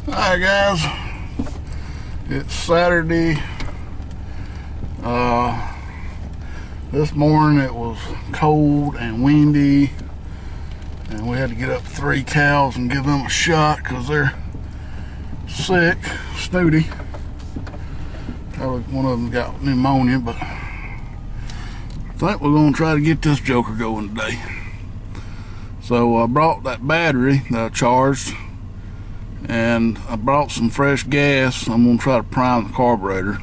Alright guys, it's Saturday. This morning it was cold and windy, and we had to get up 3 cows and give them a shot because they're sick, snooty. Probably one of them got pneumonia, but I think we're going to try to get this joker going today. So I brought that battery that I charged, and I brought some fresh gas. I'm going to try to prime the carburetor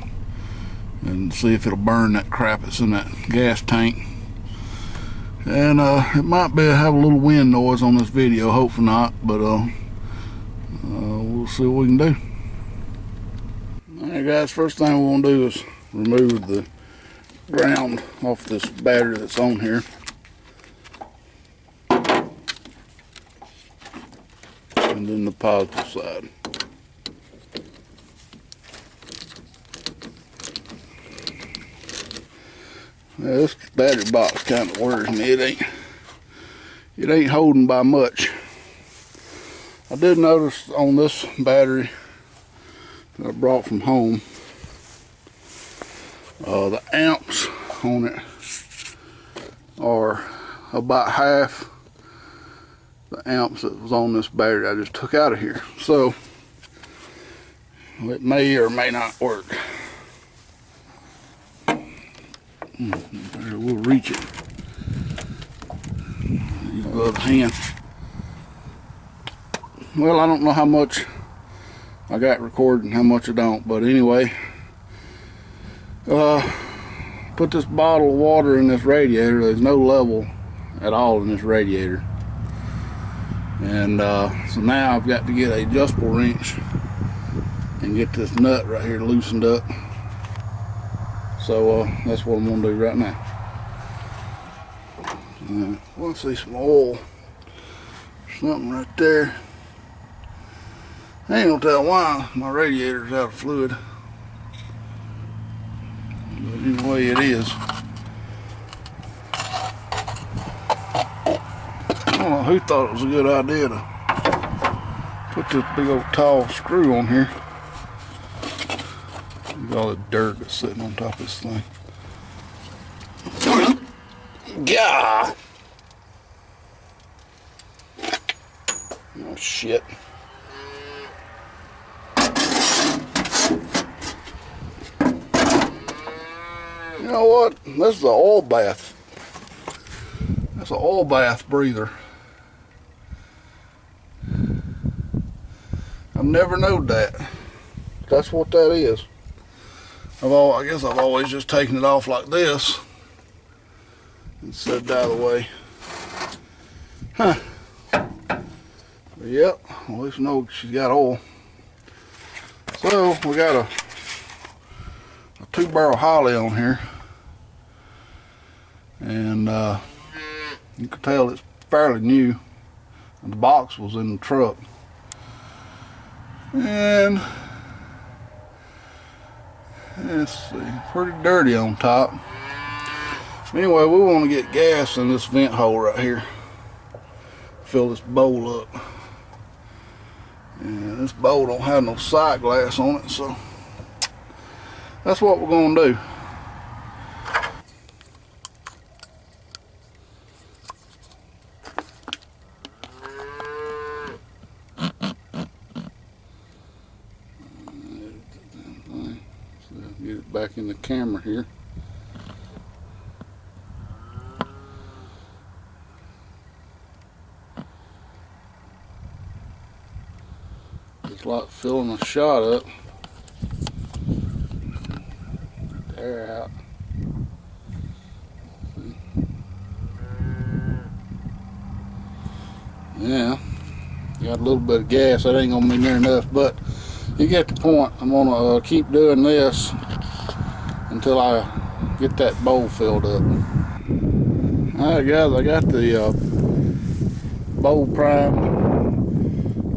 and see if it'll burn that crap that's in that gas tank. And it might have a little wind noise on this video, hopefully not, but we'll see what we can do. Alright guys, first thing we're going to do is remove the ground off this battery that's on here. And then the positive side. Now, this battery box kind of worries me. It ain't holding by much. I did notice on this battery that I brought from home, the amps on it are about half the amps that was on this battery I just took out of here. So it may or may not work. We'll reach it. Use the other hand. Well, I don't know how much I got recorded and how much I don't, but anyway, put this bottle of water in this radiator. There's no level at all in this radiator, and so now I've got to get an adjustable wrench and get this nut right here loosened up. So that's what I'm going to do right now. I want to see some oil, something right there. I ain't gonna tell why my radiator's out of fluid, but anyway it is. I don't know who thought it was a good idea to put this big old tall screw on here. Look at all the dirt that's sitting on top of this thing. Gah! Oh shit. You know what? This is an oil bath. That's an oil bath breather. I've never known that. That's what that is. I guess I've always just taken it off like this and set it out of the way. Huh. But yep, at least know she's got oil. So we got a 2-barrel Holly on here, and you can tell it's fairly new, and the box was in the truck, and let's see, pretty dirty on top. Anyway, we want to get gas in this vent hole right here, fill this bowl up, and this bowl don't have no side glass on it, so that's what we're going to do. Get it back in the camera here. Just like filling a shot up. Air out. Yeah, got a little bit of gas. That ain't gonna be near enough, but you get the point. I'm gonna keep doing this until I get that bowl filled up. Alright guys, I got the bowl primed.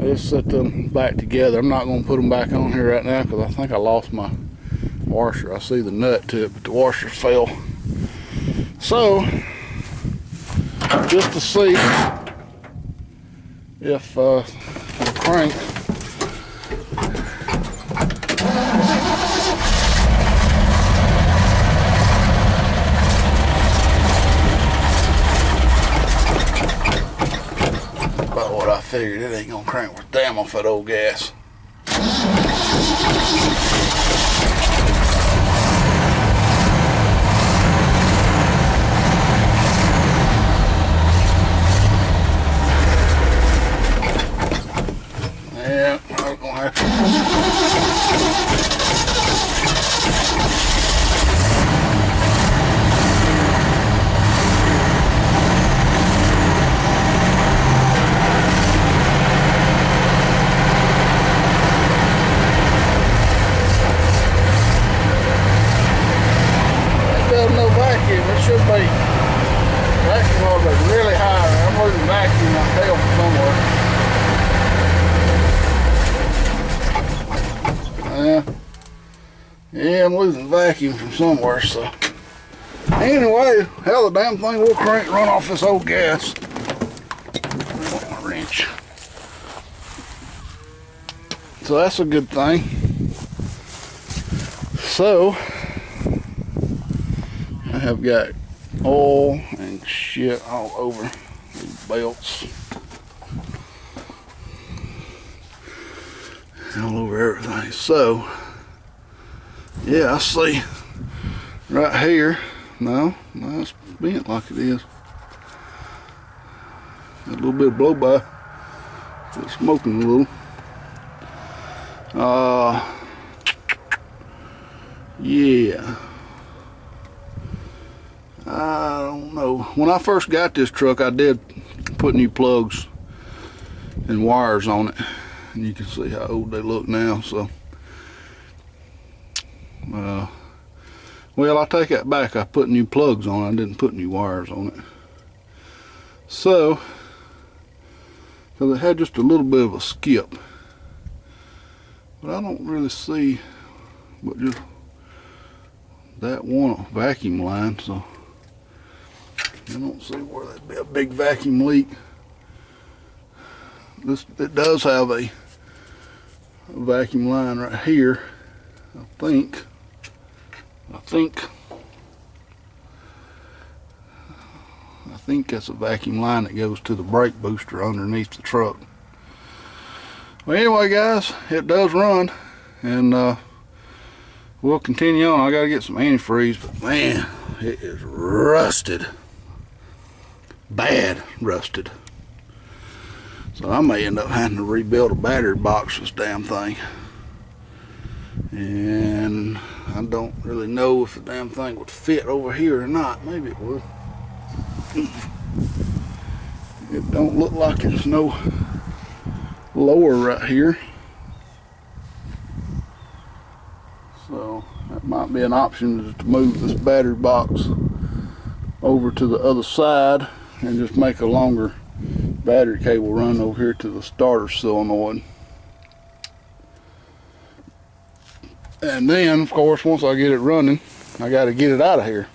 I just set them back together. I'm not gonna put them back on here right now because I think I lost my washer. I see the nut to it, but the washer fell. So just to see if the crank figured it ain't gonna crank worth damn off that old gas. Yeah, I was gonna have to. No vacuum, it should be vacuum order really high. I'm losing vacuum on tail from somewhere. Yeah, I'm losing vacuum from somewhere. So anyway, hell, the damn thing will crank run off this old gas. My wrench. So that's a good thing. So I have got oil and shit all over these belts. All over everything. So, yeah, I see right here. No, it's bent like it is. Got a little bit of blow by. It's smoking a little. Yeah. I don't know. When I first got this truck, I did put new plugs and wires on it, and you can see how old they look now. So, well, I take that back. I put new plugs on it. I didn't put new wires on it. So, because it had just a little bit of a skip, but I don't really see but just that one vacuum line. So I don't see where that'd be a big vacuum leak. It does have a vacuum line right here. I think that's a vacuum line that goes to the brake booster underneath the truck. Well, anyway, guys, it does run, and we'll continue on. I gotta get some antifreeze, but man, it is rusted. Bad rusted. So I may end up having to rebuild a battery box for this damn thing. And I don't really know if the damn thing would fit over here or not. Maybe it would. It don't look like it's no lower right here. So that might be an option, to move this battery box over to the other side and just make a longer battery cable run over here to the starter solenoid. And then, of course, once I get it running, I got to get it out of here.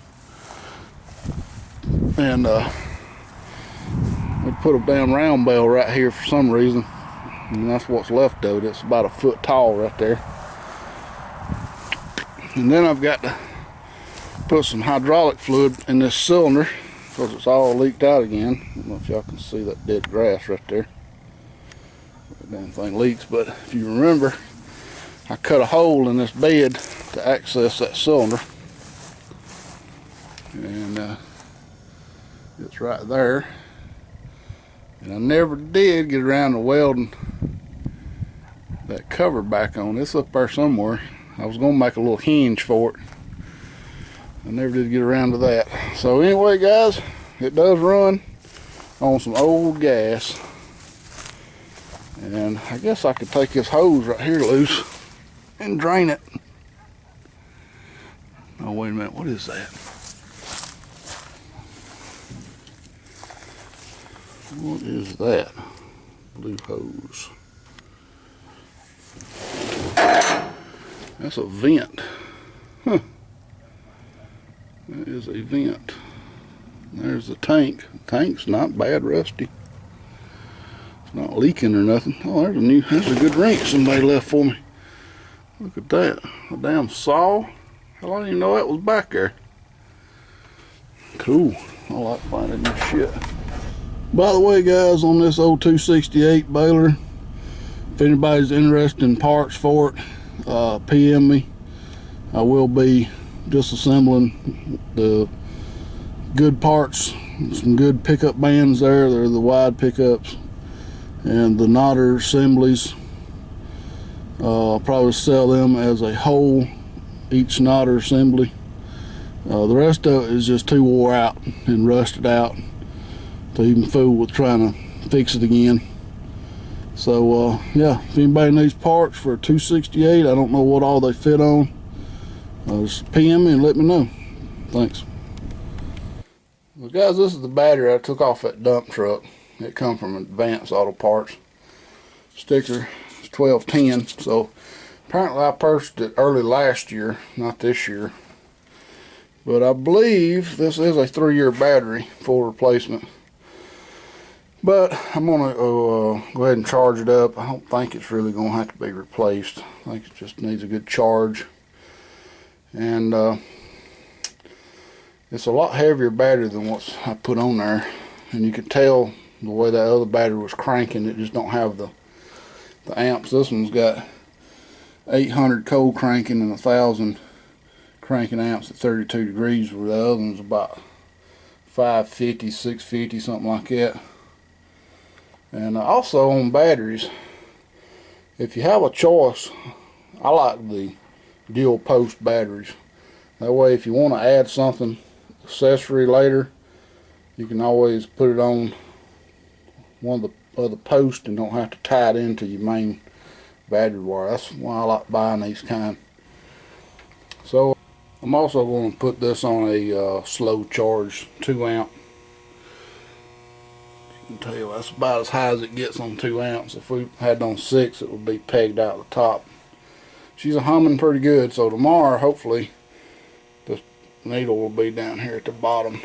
And we put a damn round bell right here for some reason, and that's what's left of it. It's about a foot tall right there. And then I've got to put some hydraulic fluid in this cylinder because it's all leaked out again. I don't know if y'all can see that dead grass right there. That damn thing leaks, but if you remember, I cut a hole in this bed to access that cylinder. And it's right there. And I never did get around to welding that cover back on. It's up there somewhere. I was gonna make a little hinge for it. I never did get around to that. So anyway, guys, it does run on some old gas. And I guess I could take this hose right here loose and drain it. Oh, wait a minute, what is that? What is that? Blue hose. That's a vent. Huh. That is a vent. There's the tank. The tank's not bad rusty. It's not leaking or nothing. Oh, there's a good wrench somebody left for me. Look at that. A damn saw. Hell, I didn't even know that was back there. Cool. I like finding new shit. By the way, guys, on this old 268 Baler, if anybody's interested in parts for it, PM me. I will be disassembling the good parts, some good pickup bands there. They're the wide pickups, and the knotter assemblies. I'll probably sell them as a whole, each knotter assembly. The rest of it is just too wore out and rusted out to even fool with trying to fix it again. So yeah, if anybody needs parts for a 268, I don't know what all they fit on, just PM me and let me know. Thanks. Well, guys, this is the battery I took off that dump truck. It come from Advanced Auto Parts. Sticker is 1210, so apparently I purchased it early last year, not this year. But I believe this is a 3-year battery, full replacement. But I'm going to go ahead and charge it up. I don't think it's really going to have to be replaced. I think it just needs a good charge. And it's a lot heavier battery than what I put on there. And you can tell the way that other battery was cranking, it just don't have the amps. This one's got 800 cold cranking and 1000 cranking amps at 32 degrees, where the other one's about 550, 650, something like that. And also on batteries, if you have a choice, I like the dual post batteries. That way, if you want to add something accessory later, you can always put it on one of the other posts and don't have to tie it into your main battery wire. That's why I like buying these kind. So I'm also going to put this on a slow charge 2 amp. You can tell that's about as high as it gets on 2 amps. If we had it on 6, it would be pegged out the top. She's humming pretty good, so tomorrow hopefully the needle will be down here at the bottom.